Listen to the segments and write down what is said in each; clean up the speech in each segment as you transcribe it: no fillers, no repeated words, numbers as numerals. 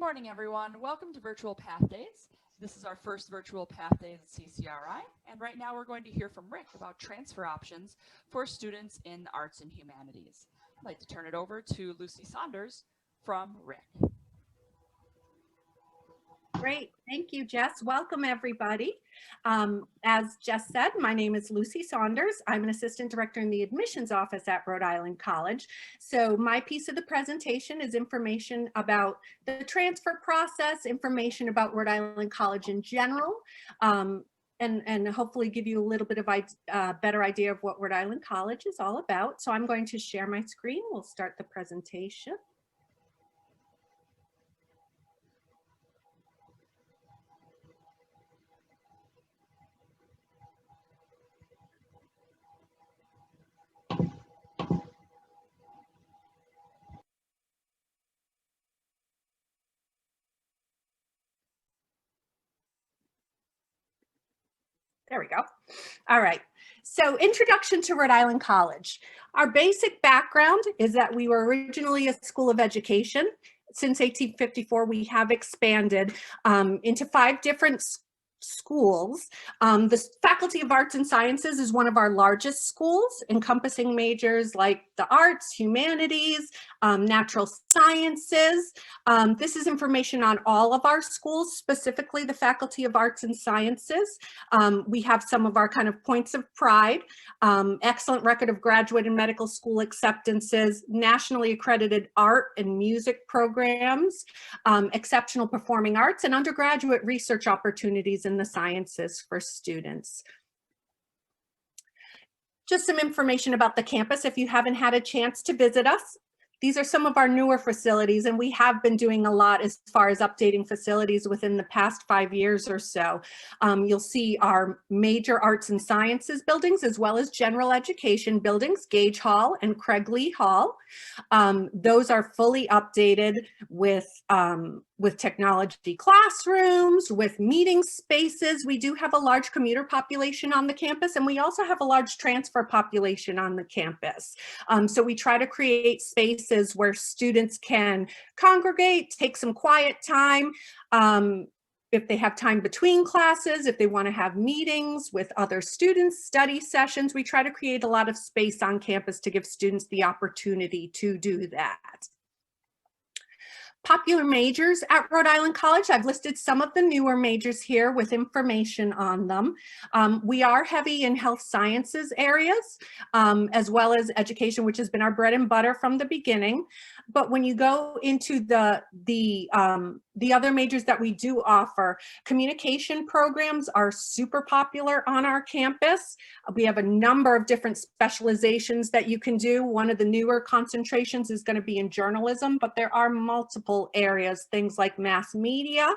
Good morning, everyone. Welcome to Virtual Pathdays. This is our first Virtual Pathdays at CCRI, and right now we're going to hear from Rick about transfer options for students in Arts and Humanities. I'd like to turn it over to Lucy Saunders from RIC. Great, thank you, Jess. Welcome, everybody. As Jess said, my name is Lucy Saunders. I'm an assistant director in the admissions office at Rhode Island College. So my piece of the presentation is information about the transfer process, information about Rhode Island College in general, and hopefully give you a little bit of a better idea of what Rhode Island College is all about. So I'm going to share my screen. We'll start the presentation. There we go. All right. So introduction to Rhode Island College. Our basic background is that we were originally a school of education. Since 1854, we have expanded into 5 different schools. The Faculty of Arts and Sciences is one of our largest schools, encompassing majors like the arts, humanities, natural sciences. This is information on all of our schools, specifically the Faculty of Arts and Sciences. We have some of our kind of points of pride, excellent record of graduate and medical school acceptances, nationally accredited art and music programs, exceptional performing arts, and undergraduate research opportunities in the sciences for students. Just some information about the campus if you haven't had a chance to visit us. These are some of our newer facilities, and we have been doing a lot as far as updating facilities within the past 5 years or so. You'll see our major arts and sciences buildings, as well as general education buildings, Gage Hall and Craig Lee Hall. Those are fully updated with technology classrooms, with meeting spaces. We do have a large commuter population on the campus, and we also have a large transfer population on the campus. So we try to create spaces where students can congregate, take some quiet time. If they have time between classes, if they want to have meetings with other students, study sessions, we try to create a lot of space on campus to give students the opportunity to do that. Popular majors at Rhode Island College. I've listed some of the newer majors here with information on them. We are heavy in health sciences areas, as well as education, which has been our bread and butter from the beginning. But when you go into the other majors that we do offer, communication programs are super popular on our campus. We have a number of different specializations that you can do. One of the newer concentrations is going to be in journalism, but there are multiple areas, things like mass media,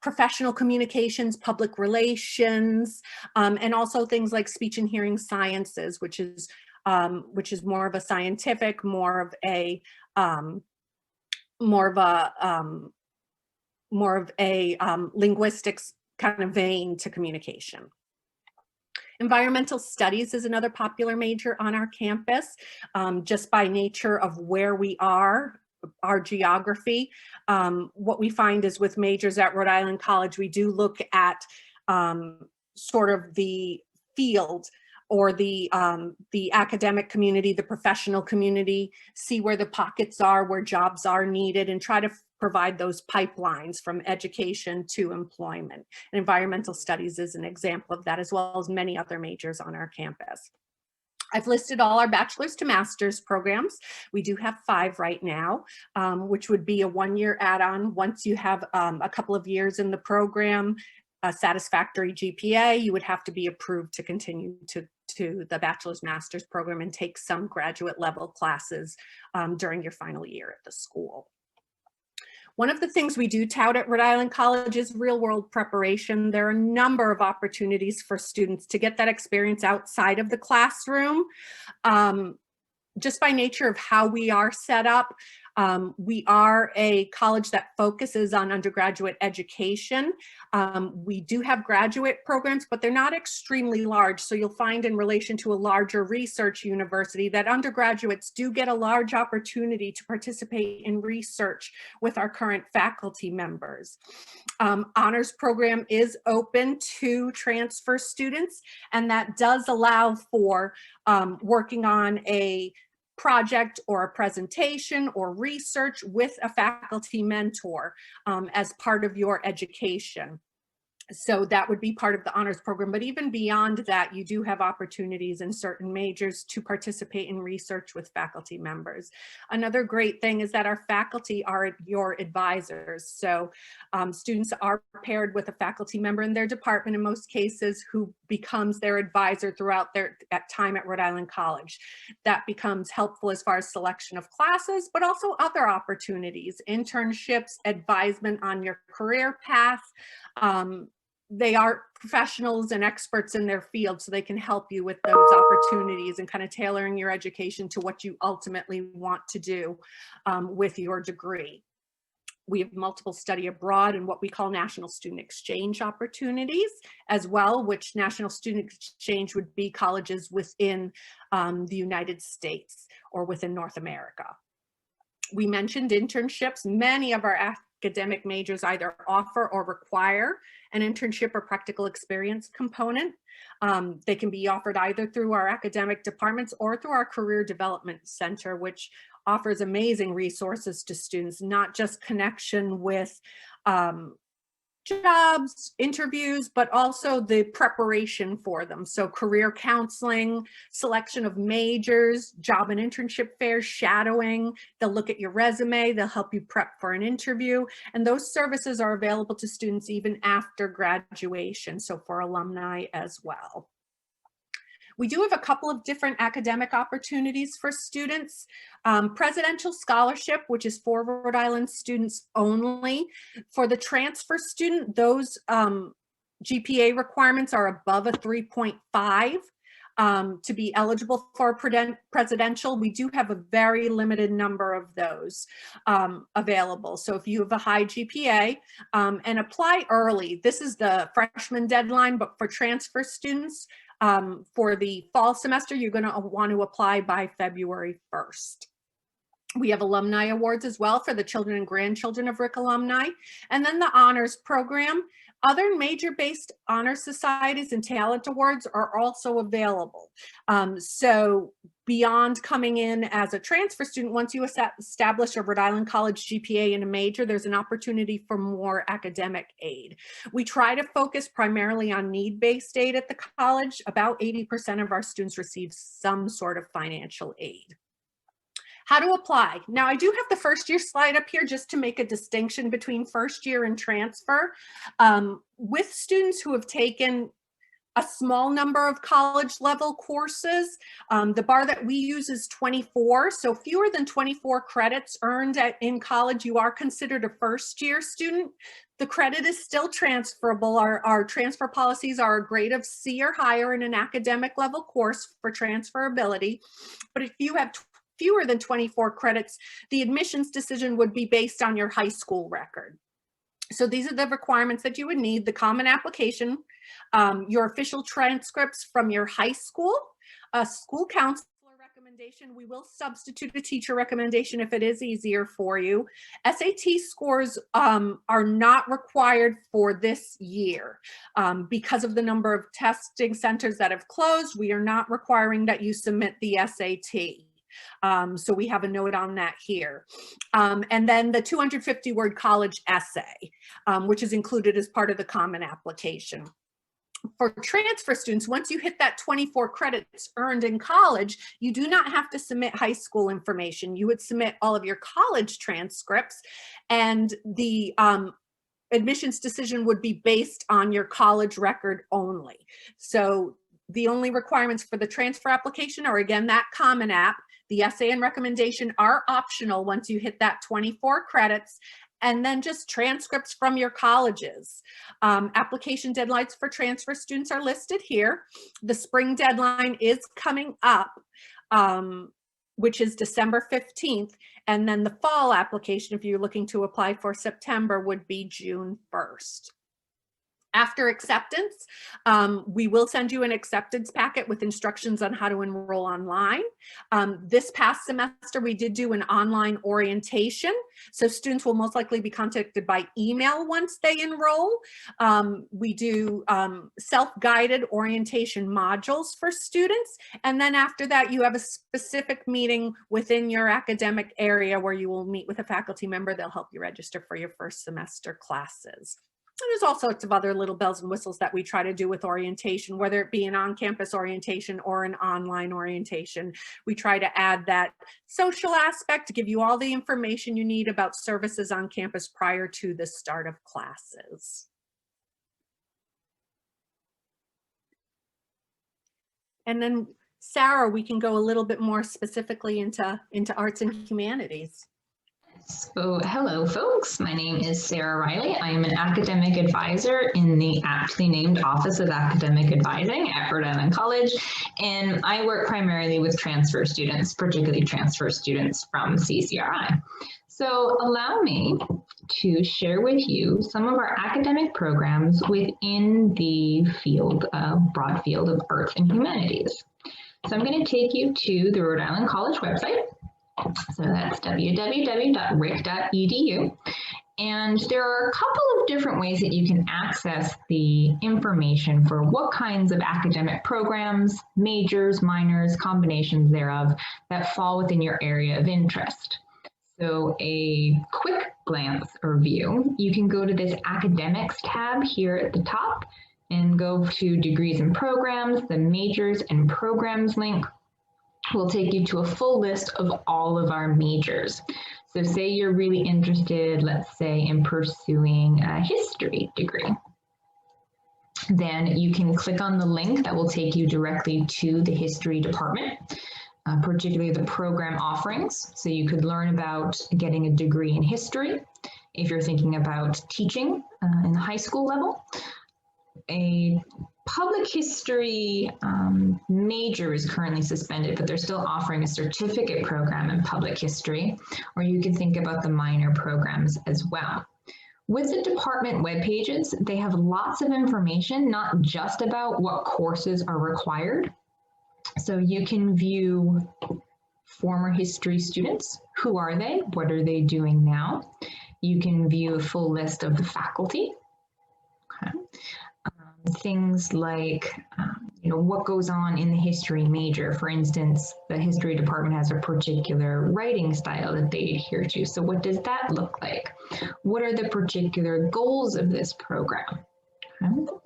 professional communications, public relations, and also things like speech and hearing sciences, which is more of a scientific, more of a linguistics kind of vein to communication. Environmental studies is another popular major on our campus, just by nature of where we are, our geography. What we find is with majors at Rhode Island College, we do look at sort of the field or the academic community, the professional community, see where the pockets are, where jobs are needed, and try to provide those pipelines from education to employment. And environmental studies is an example of that, as well as many other majors on our campus. I've listed all our bachelor's to master's programs. We do have 5 right now, which would be a 1-year add-on. Once you have a couple of years in the program, a satisfactory GPA, you would have to be approved to continue to the bachelor's master's program and take some graduate level classes during your final year at the school. One of the things we do tout at Rhode Island College is real world preparation. There are a number of opportunities for students to get that experience outside of the classroom. Just by nature of how we are set up, We are a college that focuses on undergraduate education. We do have graduate programs, but they're not extremely large. So you'll find in relation to a larger research university that undergraduates do get a large opportunity to participate in research with our current faculty members. Honors program is open to transfer students, and that does allow for working on a project or a presentation or research with a faculty mentor as part of your education. So that would be part of the honors program. But even beyond that, you do have opportunities in certain majors to participate in research with faculty members. Another great thing is that our faculty are your advisors. So students are paired with a faculty member in their department in most cases who becomes their advisor throughout their time at Rhode Island College. That becomes helpful as far as selection of classes, but also other opportunities, internships, advisement on your career path. They are professionals and experts in their field, so they can help you with those opportunities and kind of tailoring your education to what you ultimately want to do with your degree. We have multiple study abroad and what we call national student exchange opportunities as well, which national student exchange would be colleges within the United States or within North America. We mentioned internships. Many of our academic majors either offer or require an internship or practical experience component. They can be offered either through our academic departments or through our Career Development Center, which offers amazing resources to students, not just connection with jobs, interviews, but also the preparation for them. So career counseling, selection of majors, job and internship fairs, shadowing. They'll look at your resume, they'll help you prep for an interview. And those services are available to students even after graduation, so for alumni as well. We do have a couple of different academic opportunities for students. Presidential scholarship, which is for Rhode Island students only. For the transfer student, those GPA requirements are above a 3.5 to be eligible for presidential. We do have a very limited number of those available. So if you have a high GPA and apply early, this is the freshman deadline, but for transfer students, for the fall semester, you're going to want to apply by February 1st. We have alumni awards as well for the children and grandchildren of RIC alumni. And then the honors program. Other major-based honor societies and talent awards are also available. So beyond coming in as a transfer student, once you establish a Rhode Island College GPA in a major, there's an opportunity for more academic aid. We try to focus primarily on need-based aid at the college. About 80% of our students receive some sort of financial aid. How to apply. Now, I do have the first year slide up here just to make a distinction between first year and transfer. With students who have taken a small number of college level courses, the bar that we use is 24. So fewer than 24 credits earned in college, you are considered a first year student. The credit is still transferable. Our transfer policies are a grade of C or higher in an academic level course for transferability. But if you have fewer than 24 credits, the admissions decision would be based on your high school record. So these are the requirements that you would need: the common application, your official transcripts from your high school, a school counselor recommendation. We will substitute a teacher recommendation if it is easier for you. SAT scores are not required for this year. Because of the number of testing centers that have closed, we are not requiring that you submit the SAT. So we have a note on that here. And then the 250-word college essay, which is included as part of the common application. For transfer students, once you hit that 24 credits earned in college, you do not have to submit high school information. You would submit all of your college transcripts, and the admissions decision would be based on your college record only. So the only requirements for the transfer application are, again, that common app. The essay and recommendation are optional once you hit that 24 credits, and then just transcripts from your colleges. Application deadlines for transfer students are listed here. The spring deadline is coming up. which is December 15th. And then the fall application, if you're looking to apply for September, would be June 1st. After acceptance, we will send you an acceptance packet with instructions on how to enroll online. This past semester, we did do an online orientation. So students will most likely be contacted by email once they enroll. We do self-guided orientation modules for students. And then after that, you have a specific meeting within your academic area where you will meet with a faculty member. They'll help you register for your first semester classes. And there's all sorts of other little bells and whistles that we try to do with orientation, whether it be an on-campus orientation or an online orientation. We try to add that social aspect to give you all the information you need about services on campus prior to the start of classes. And then, Sarah, we can go a little bit more specifically into arts and humanities. So hello folks, my name is Sara Reilly. I am an academic advisor in the aptly named Office of Academic Advising at Rhode Island College, and I work primarily with transfer students, particularly transfer students from CCRI. So allow me to share with you some of our academic programs within the broad field of arts and humanities. So I'm going to take you to the Rhode Island College website. So that's www.ric.edu. And there are a couple of different ways that you can access the information for what kinds of academic programs, majors, minors, combinations thereof that fall within your area of interest. So a quick glance or view, you can go to this academics tab here at the top and go to degrees and programs. The majors and programs link will take you to a full list of all of our majors. So say you're really interested, let's say, in pursuing a history degree. Then you can click on the link that will take you directly to the history department, particularly the program offerings. So you could learn about getting a degree in history if you're thinking about teaching in the high school level. A public history major is currently suspended, but they're still offering a certificate program in public history, or you can think about the minor programs as well. With the department web pages, they have lots of information, not just about what courses are required. So you can view former history students. Who are they? What are they doing now? You can view a full list of the faculty. Okay. Things like, what goes on in the history major. For instance, the history department has a particular writing style that they adhere to. So what does that look like? What are the particular goals of this program? Okay.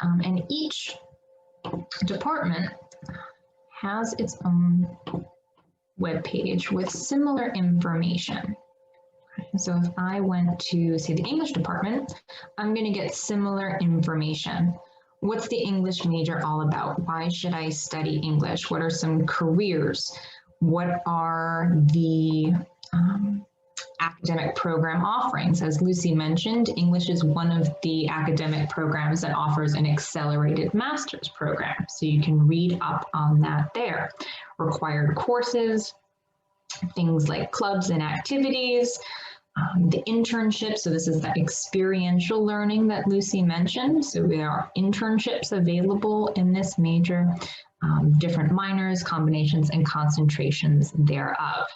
And each department has its own web page with similar information. So if I went to, say, the English department, I'm going to get similar information. What's the English major all about? Why should I study English? What are some careers? What are the academic program offerings? As Lucy mentioned, English is one of the academic programs that offers an accelerated master's program. So you can read up on that there. Required courses, things like clubs and activities, the internship. So this is the experiential learning that Lucy mentioned. So there are internships available in this major, different minors, combinations, and concentrations thereof.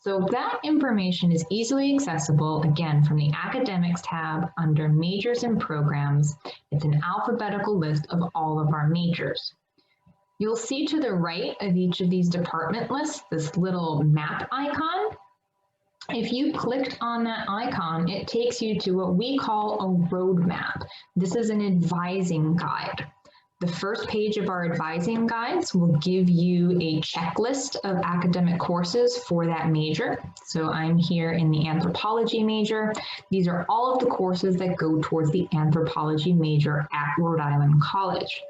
So that information is easily accessible, again, from the academics tab under majors and programs. It's an alphabetical list of all of our majors. You'll see to the right of each of these department lists, this little map icon. If you clicked on that icon, it takes you to what we call a roadmap. This is an advising guide. The first page of our advising guides will give you a checklist of academic courses for that major. So I'm here in the anthropology major. These are all of the courses that go towards the anthropology major at Rhode Island College.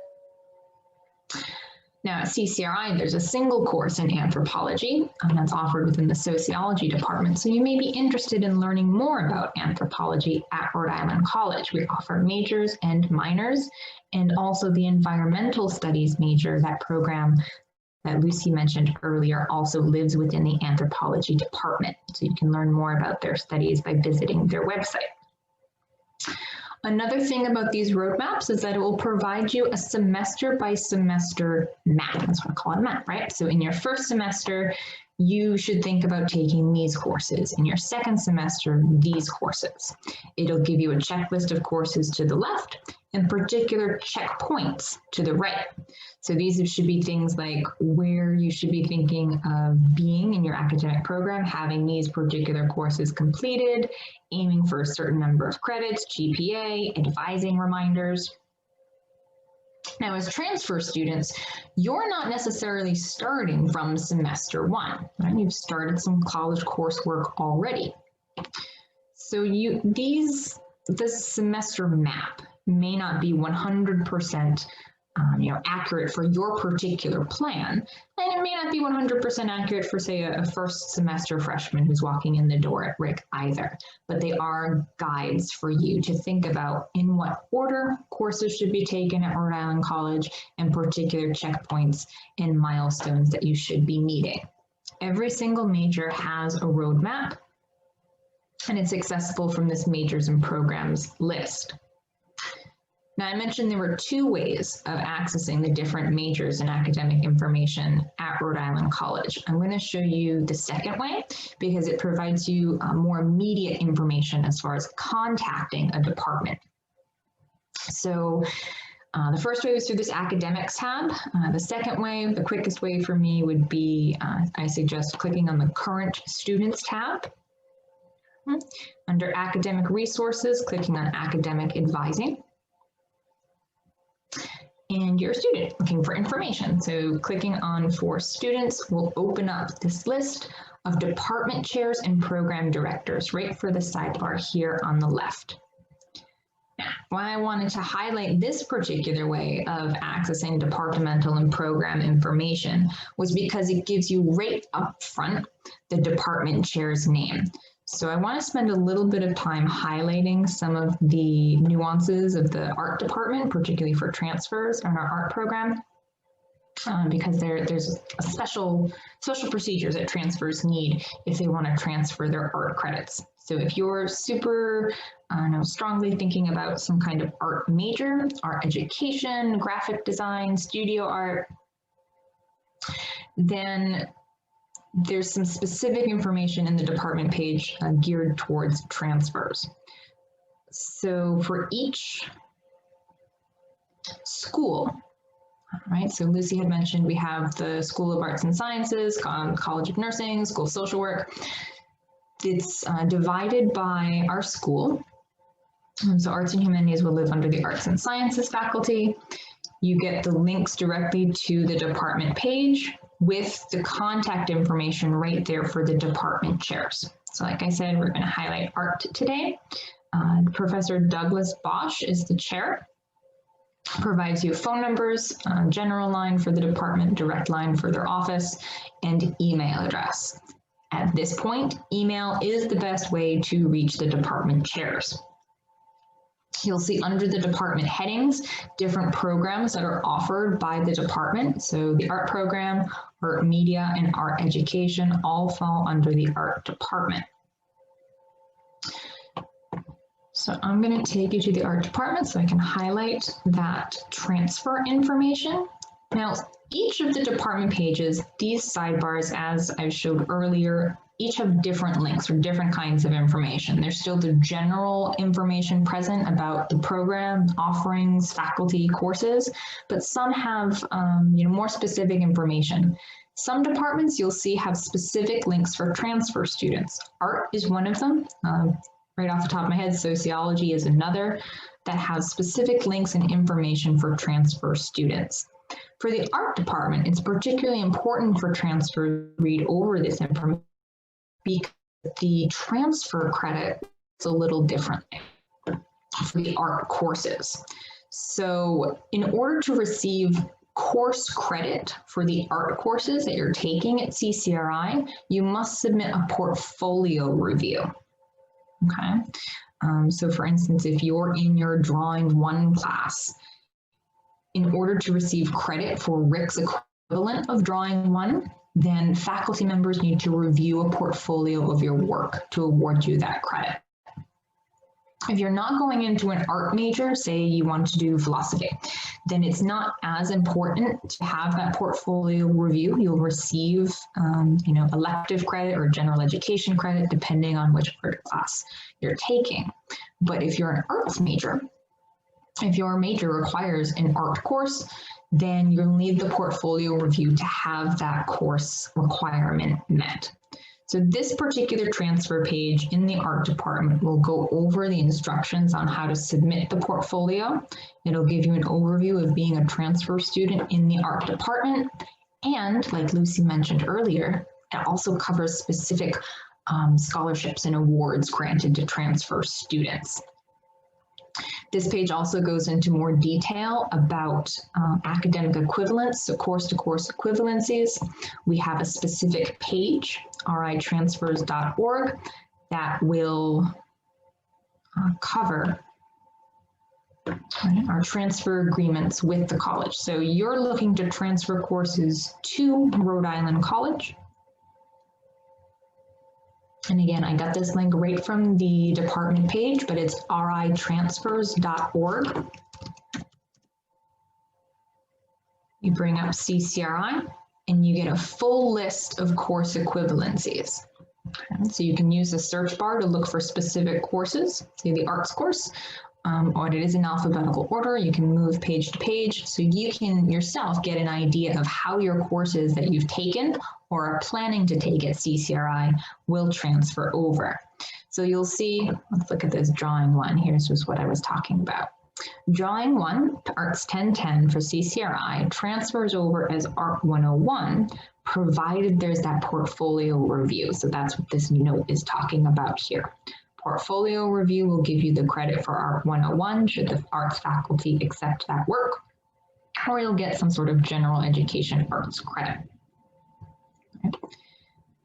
Now at CCRI, there's a single course in anthropology that's offered within the sociology department. So you may be interested in learning more about anthropology at Rhode Island College. We offer majors and minors, and also the environmental studies major. That program that Lucy mentioned earlier also lives within the anthropology department. So you can learn more about their studies by visiting their website. Another thing about these roadmaps is that it will provide you a semester by semester map. That's what I call it, a map, right? So in your first semester, you should think about taking these courses. In your second semester, these courses. It'll give you a checklist of courses to the left and particular checkpoints to the right. So these should be things like where you should be thinking of being in your academic program, having these particular courses completed, aiming for a certain number of credits, GPA, advising reminders. Now, as transfer students, you're not necessarily starting from semester one, right? You've started some college coursework already. So this semester map may not be 100% accurate for your particular plan, and it may not be 100% accurate for, say, a first semester freshman who's walking in the door at RIC either, but they are guides for you to think about in what order courses should be taken at Rhode Island College and particular checkpoints and milestones that you should be meeting. Every single major has a roadmap, and it's accessible from this majors and programs list. Now, I mentioned there were two ways of accessing the different majors and academic information at Rhode Island College. I'm going to show you the second way because it provides you more immediate information as far as contacting a department. So the first way was through this academics tab. The second way, the quickest way for me would be, I suggest clicking on the current students tab. Under academic resources, clicking on academic advising. And you're a student looking for information. So clicking on for students will open up this list of department chairs and program directors right for the sidebar here on the left. Now, why I wanted to highlight this particular way of accessing departmental and program information was because it gives you right up front the department chair's name. So I want to spend a little bit of time highlighting some of the nuances of the art department, particularly for transfers in our art program, because there's a special procedures that transfers need if they want to transfer their art credits. So if you're super strongly thinking about some kind of art major, art education, graphic design, studio art, then there's some specific information in the department page geared towards transfers. So for each school, right? So Lucy had mentioned we have the School of Arts and Sciences, College of Nursing, School of Social Work. It's divided by our school. So Arts and Humanities will live under the Arts and Sciences faculty. You get the links directly to the department page with the contact information right there for the department chairs. So like I said, we're going to highlight art today. Professor Douglas Bosch is the chair. Provides you phone numbers, general line for the department, direct line for their office, and email address. At this point, email is the best way to reach the department chairs. You'll see under the department headings, different programs that are offered by the department. So the art program, art media, and art education all fall under the art department. So I'm going to take you to the art department so I can highlight that transfer information. Now, each of the department pages, these sidebars, as I showed earlier, each have different links or different kinds of information. There's still the general information present about the program, offerings, faculty, courses, but some have more specific information. Some departments you'll see have specific links for transfer students. Art is one of them. Right off the top of my head, sociology is another that has specific links and information for transfer students. For the art department, it's particularly important for transfer to read over this information because the transfer credit is a little different for the art courses. So in order to receive course credit for the art courses that you're taking at CCRI, you must submit a portfolio review. Okay, so for instance, if you're in your Drawing 1 class, in order to receive credit for RIC's equivalent of drawing one, then faculty members need to review a portfolio of your work to award you that credit. If you're not going into an art major, say you want to do philosophy, then it's not as important to have that portfolio review. You'll receive, elective credit or general education credit, depending on which art class you're taking. But if you're an arts major, if your major requires an art course, then you'll need the portfolio review to have that course requirement met. So this particular transfer page in the art department will go over the instructions on how to submit the portfolio. It'll give you an overview of being a transfer student in the art department. And like Lucy mentioned earlier, it also covers specific scholarships and awards granted to transfer students. This page also goes into more detail about academic equivalence, so course-to-course equivalencies. We have a specific page, ritransfers.org, that will cover our transfer agreements with the college. So you're looking to transfer courses to Rhode Island College. And again, I got this link right from the department page, but it's ritransfers.org. You bring up CCRI and you get a full list of course equivalencies. So you can use the search bar to look for specific courses, say the arts course, or it is in alphabetical order. You can move page to page, so you can yourself get an idea of how your courses that you've taken or are planning to take at CCRI will transfer over. So you'll see, let's look at this drawing one. Here's just what I was talking about. Drawing 1 to Arts 1010 for CCRI transfers over as Art 101, provided there's that portfolio review. So that's what this note is talking about here. Portfolio review will give you the credit for Art 101 should the arts faculty accept that work, or you'll get some sort of general education arts credit. Okay.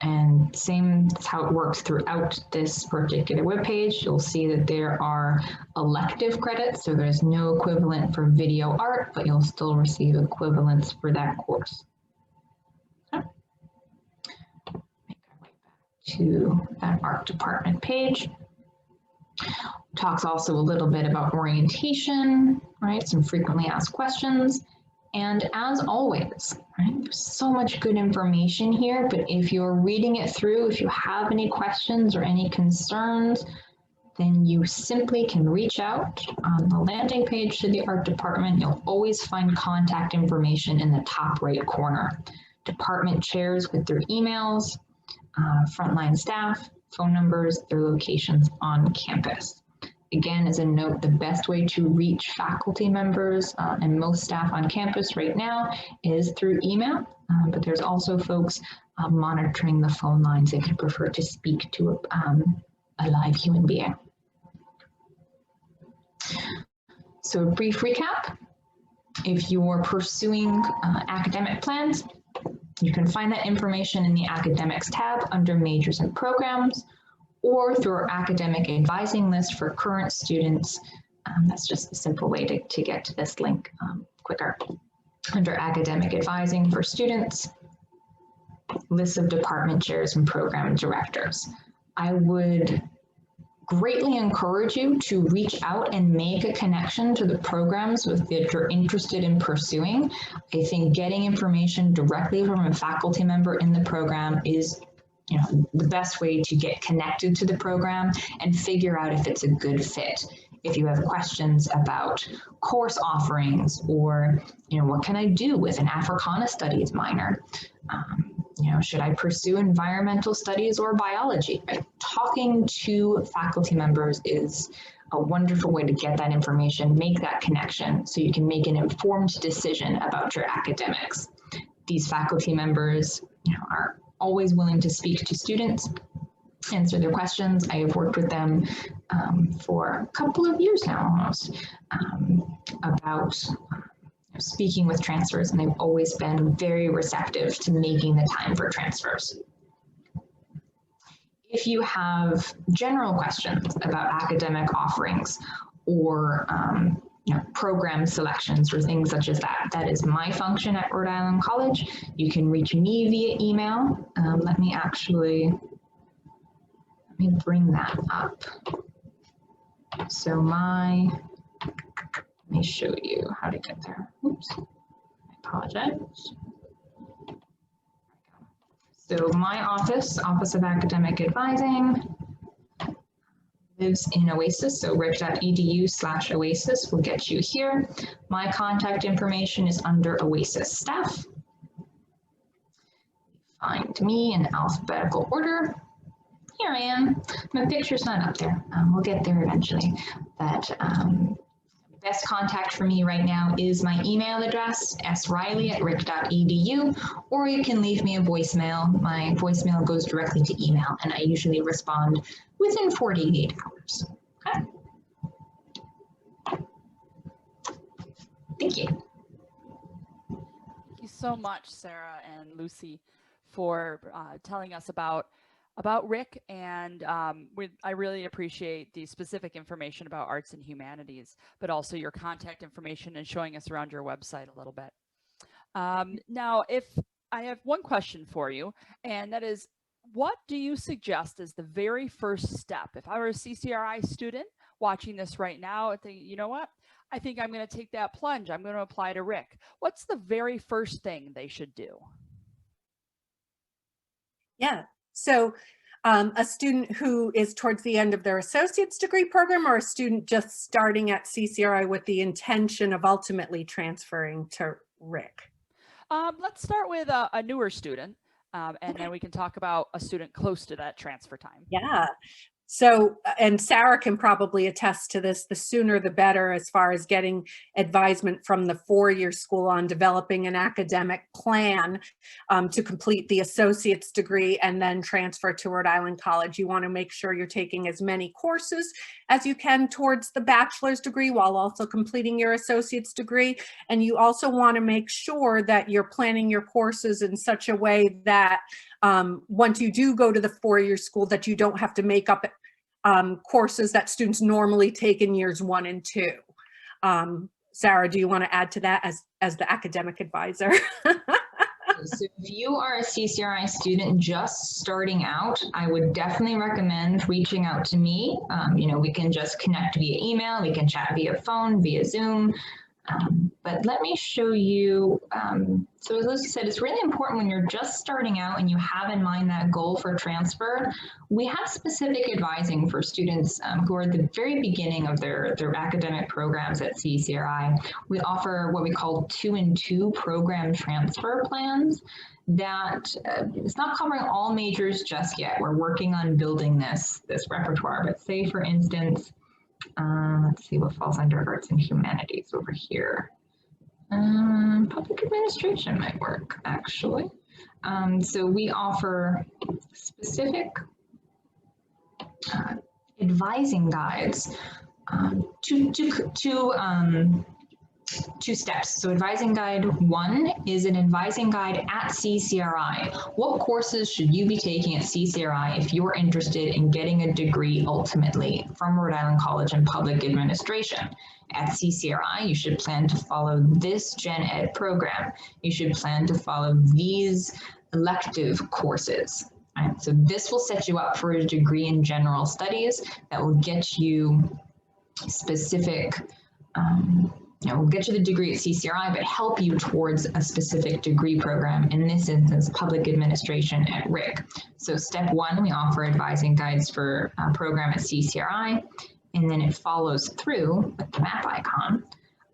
And same, that's how it works throughout this particular webpage. You'll see that there are elective credits, so there's no equivalent for video art, but you'll still receive equivalents for that course. Okay. Make our way back to that art department page. Talks also a little bit about orientation, right? Some frequently asked questions. And as always, right, there's so much good information here, but if you're reading it through, if you have any questions or any concerns, then you simply can reach out on the landing page to the art department. You'll always find contact information in the top right corner. Department chairs with their emails, frontline staff, phone numbers, their locations on campus. Again, as a note, the best way to reach faculty members and most staff on campus right now is through email, but there's also folks monitoring the phone lines if you prefer to speak to a live human being. So a brief recap. If you're pursuing academic plans, you can find that information in the academics tab under majors and programs, or through our academic advising list for current students. That's just a simple way to get to this link quicker. Under academic advising for students, list of department chairs and program directors. I would greatly encourage you to reach out and make a connection to the programs that you're interested in pursuing. I think getting information directly from a faculty member in the program is the best way to get connected to the program and figure out if it's a good fit. If you have questions about course offerings or, what can I do with an Africana Studies minor? Should I pursue environmental studies or biology? Right? Talking to faculty members is a wonderful way to get that information, make that connection so you can make an informed decision about your academics. These faculty members, are always willing to speak to students, answer their questions. I have worked with them for a couple of years now almost about speaking with transfers, and they've always been very receptive to making the time for transfers. If you have general questions about academic offerings or program selections or things such as that. That is my function at Rhode Island College. You can reach me via email. Let me bring that up. So let me show you how to get there. Oops, I apologize. So my Office of Academic Advising, lives in Oasis, so ric.edu/Oasis will get you here. My contact information is under Oasis staff. Find me in alphabetical order. Here I am. My picture's not up there. We'll get there eventually. But best contact for me right now is my email address, sreilly@ric.edu, or you can leave me a voicemail. My voicemail goes directly to email, and I usually respond within 48 hours. Okay. Thank you. Thank you so much, Sarah and Lucy, for telling us about RIC, and I really appreciate the specific information about arts and humanities, but also your contact information and showing us around your website a little bit. Now, if I have one question for you, and that is, what do you suggest is the very first step? If I were a CCRI student watching this right now and think, you know what, I think I'm going to take that plunge, I'm going to apply to RIC. What's the very first thing they should do? Yeah, so a student who is towards the end of their associate's degree program, or a student just starting at CCRI with the intention of ultimately transferring to RIC? Let's start with a newer student, and then we can talk about a student close to that transfer time. Yeah. So, and Sarah can probably attest to this, the sooner the better as far as getting advisement from the four-year school on developing an academic plan to complete the associate's degree and then transfer to Rhode Island College. You want to make sure you're taking as many courses as you can towards the bachelor's degree while also completing your associate's degree. And you also want to make sure that you're planning your courses in such a way that once you do go to the four-year school, that you don't have to make up courses that students normally take in years 1 and 2. Sarah, do you want to add to that as the academic advisor? So if you are a CCRI student just starting out, I would definitely recommend reaching out to me. We can just connect via email, we can chat via phone, via Zoom. But let me show you, so as Lucy said, it's really important when you're just starting out and you have in mind that goal for transfer. We have specific advising for students who are at the very beginning of their academic programs at CCRI. We offer what we call 2-in-2 program transfer plans that it's not covering all majors just yet. We're working on building this repertoire, but say for instance, let's see what falls under arts and humanities over here. Public administration might work, actually. So we offer specific advising guides, two steps. So advising guide 1 is an advising guide at CCRI. What courses should you be taking at CCRI if you're interested in getting a degree ultimately from Rhode Island College in Public Administration? At CCRI, you should plan to follow this Gen Ed program. You should plan to follow these elective courses. Right? So this will set you up for a degree in general studies that will get you specific we'll get you the degree at CCRI, but help you towards a specific degree program, in this instance, public administration at RIC. So step 1, we offer advising guides for a program at CCRI, and then it follows through with the map icon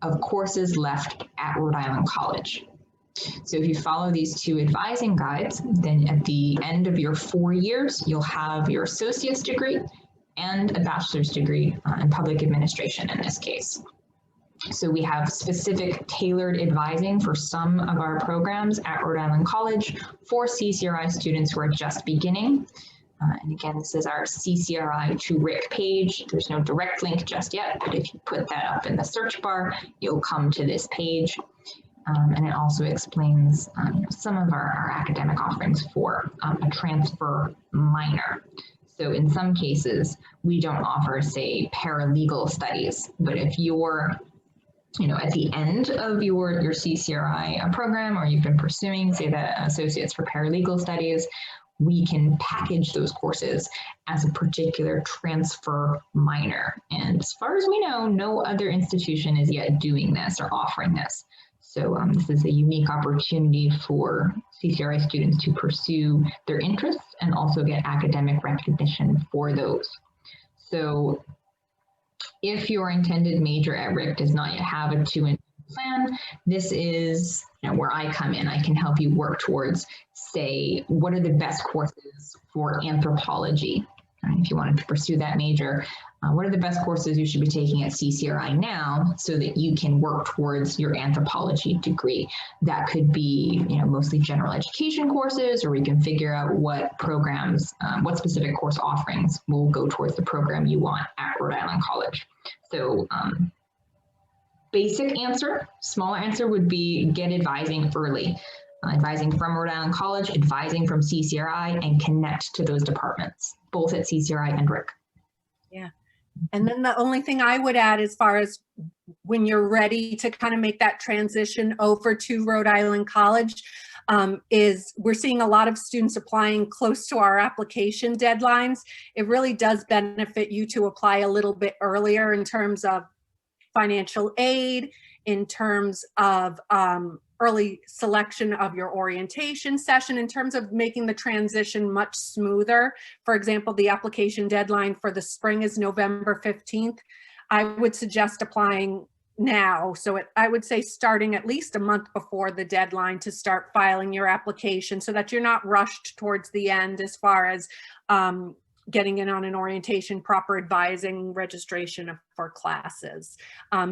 of courses left at Rhode Island College. So if you follow these 2 advising guides, then at the end of your 4 years, you'll have your associate's degree and a bachelor's degree in public administration in this case. So we have specific tailored advising for some of our programs at Rhode Island College for CCRI students who are just beginning. And again, this is our CCRI to RIC page. There's no direct link just yet, but if you put that up in the search bar, you'll come to this page. And it also explains some of our academic offerings for a transfer minor. So in some cases, we don't offer, say, paralegal studies, but if you're at the end of your CCRI program, or you've been pursuing, say, the Associates for Paralegal Studies, we can package those courses as a particular transfer minor. And as far as we know, no other institution is yet doing this or offering this. So this is a unique opportunity for CCRI students to pursue their interests and also get academic recognition for those. So if your intended major at RIC does not yet have a 2-in plan, this is where I come in. I can help you work towards, say, what are the best courses for anthropology? If you wanted to pursue that major, what are the best courses you should be taking at CCRI now so that you can work towards your anthropology degree? That could be, mostly general education courses, or we can figure out what programs, what specific course offerings will go towards the program you want at Rhode Island College. So basic answer, smaller answer would be get advising early. Advising from Rhode Island College, advising from CCRI, and connect to those departments, both at CCRI and RIC. Yeah. And then the only thing I would add, as far as when you're ready to kind of make that transition over to Rhode Island College, is we're seeing a lot of students applying close to our application deadlines. It really does benefit you to apply a little bit earlier in terms of financial aid, in terms of early selection of your orientation session, in terms of making the transition much smoother. For example, the application deadline for the spring is November 15th. I would suggest applying now. So I would say starting at least a month before the deadline to start filing your application, so that you're not rushed towards the end as far as getting in on an orientation, proper advising, registration for classes.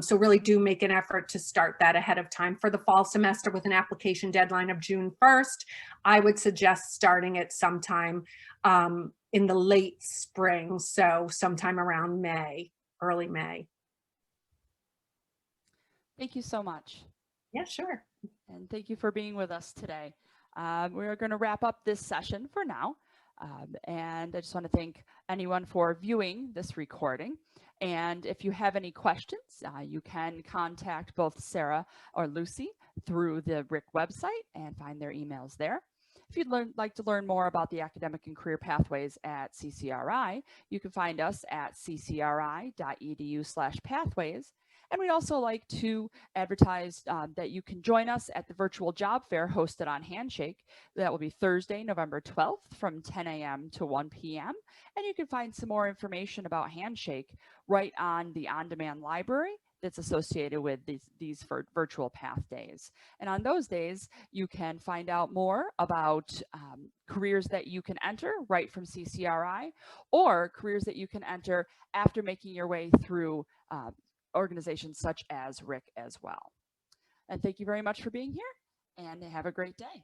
So really do make an effort to start that ahead of time. For the fall semester with an application deadline of June 1st, I would suggest starting it sometime in the late spring. So sometime around May, early May. Thank you so much. Yeah, sure. And thank you for being with us today. We're going to wrap up this session for now. And I just want to thank anyone for viewing this recording. And if you have any questions, you can contact both Sarah or Lucy through the RIC website and find their emails there. If you'd like to learn more about the academic and career pathways at CCRI, you can find us at ccri.edu/pathways. And we'd also like to advertise that you can join us at the virtual job fair hosted on Handshake. That will be Thursday, November 12th from 10 a.m. to 1 p.m. And you can find some more information about Handshake right on the on-demand library that's associated with these virtual path days. And on those days, you can find out more about careers that you can enter right from CCRI, or careers that you can enter after making your way through organizations such as RIC as well. And thank you very much for being here, and have a great day.